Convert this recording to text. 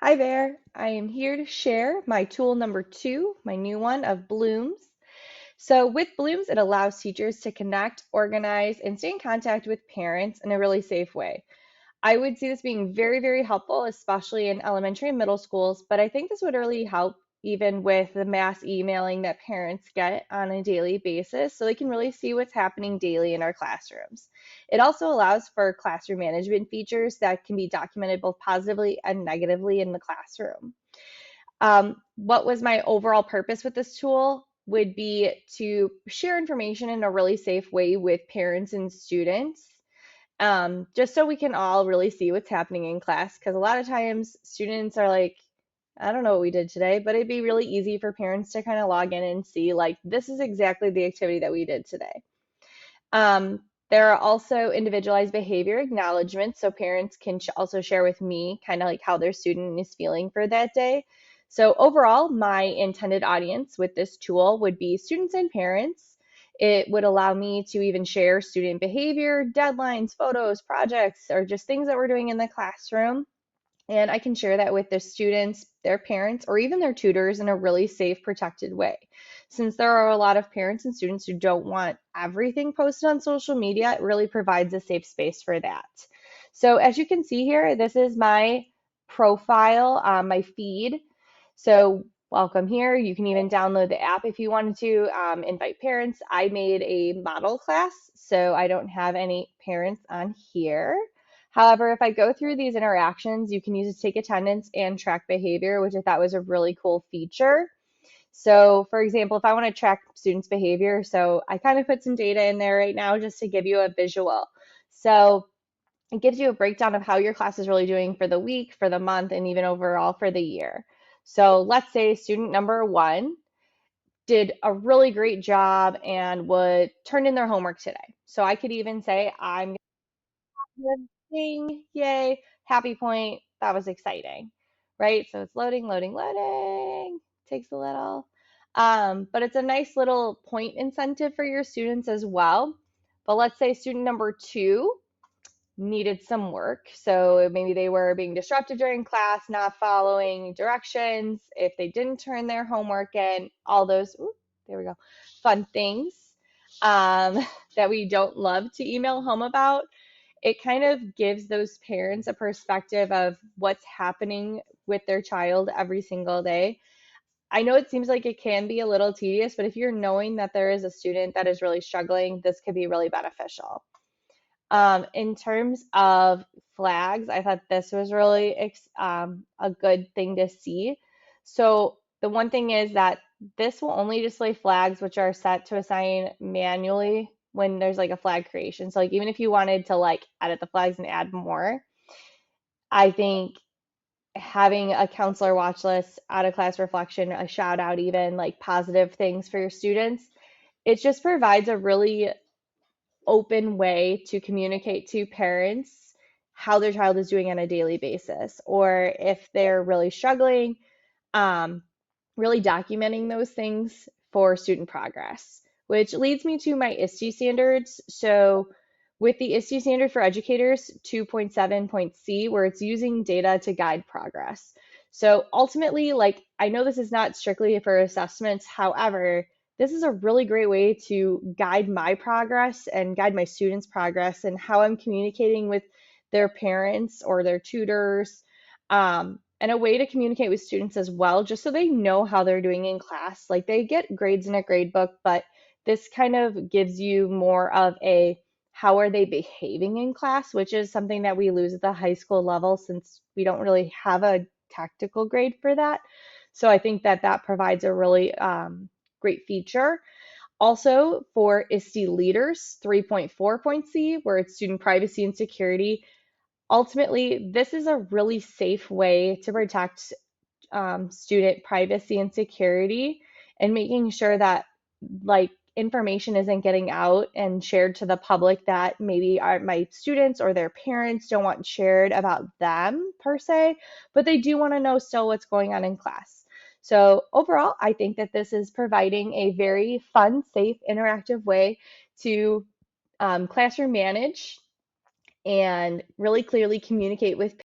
Hi there. I am here to share my tool number 2, my new one of Bloomz. So with Bloomz, it allows teachers to connect, organize, and stay in contact with parents in a really safe way. I would see this being very, very helpful, especially in elementary and middle schools, but I think this would really help even with the mass emailing that parents get on a daily basis so they can really see what's happening daily in our classrooms. It also allows for classroom management features that can be documented both positively and negatively in the classroom. What was my overall purpose with this tool would be to share information in a really safe way with parents and students, just so we can all really see what's happening in class. Because a lot of times students are like, I don't know what we did today, but it'd be really easy for parents to kind of log in and see, like, this is exactly the activity that we did today. There are also individualized behavior acknowledgments, so parents can also share with me kind of like how their student is feeling for that day. So overall, my intended audience with this tool would be students and parents. It would allow me to even share student behavior, deadlines, photos, projects, or just things that we're doing in the classroom. And I can share that with the students, their parents, or even their tutors in a really safe, protected way. Since there are a lot of parents and students who don't want everything posted on social media, it really provides a safe space for that. So as you can see here, this is my profile, my feed. So welcome here. You can even download the app if you wanted to invite parents. I made a model class, so I don't have any parents on here. However, if I go through these interactions, you can use it to take attendance and track behavior, which I thought was a really cool feature. So, for example, if I want to track students' behavior, so I kind of put some data in there right now just to give you a visual. So, it gives you a breakdown of how your class is really doing for the week, for the month, and even overall for the year. So, let's say student number 1 did a really great job and would turn in their homework today. So, I could even say, I'm Ding, yay, happy point. That was exciting, right? So it's loading, loading, loading. Takes a little. But it's a nice little point incentive for your students as well. But let's say student number 2 needed some work. So maybe they were being disrupted during class, not following directions, if they didn't turn their homework in, all those, ooh, there we go, fun things um, that we don't love to email home about. It kind of gives those parents a perspective of what's happening with their child every single day. I know it seems like it can be a little tedious, but if you're knowing that there is a student that is really struggling, this could be really beneficial. In terms of flags, I thought this was really a good thing to see. So the one thing is that this will only display flags which are set to assign manually when there's like a flag creation. So like even if you wanted to like edit the flags and add more, I think having a counselor watch list, out of class reflection, a shout out, even like positive things for your students, it just provides a really open way to communicate to parents how their child is doing on a daily basis, or if they're really struggling, um, really documenting those things for student progress, which leads me to my ISTE standards. So with the ISTE standard for educators 2.7.c, where it's using data to guide progress. So ultimately, like, I know this is not strictly for assessments. However, this is a really great way to guide my progress and guide my students' progress and how I'm communicating with their parents or their tutors, and a way to communicate with students as well, just so they know how they're doing in class. Like they get grades in a grade book, but this kind of gives you more of a how are they behaving in class, which is something that we lose at the high school level since we don't really have a tactical grade for that. So I think that that provides a really great feature. Also for ISTE leaders 3.4.c, where it's student privacy and security. Ultimately, this is a really safe way to protect student privacy and security and making sure that like information isn't getting out and shared to the public that maybe are my students or their parents don't want shared about them per se, but they do want to know still what's going on in class. So overall, I think that this is providing a very fun, safe, interactive way to classroom manage and really clearly communicate with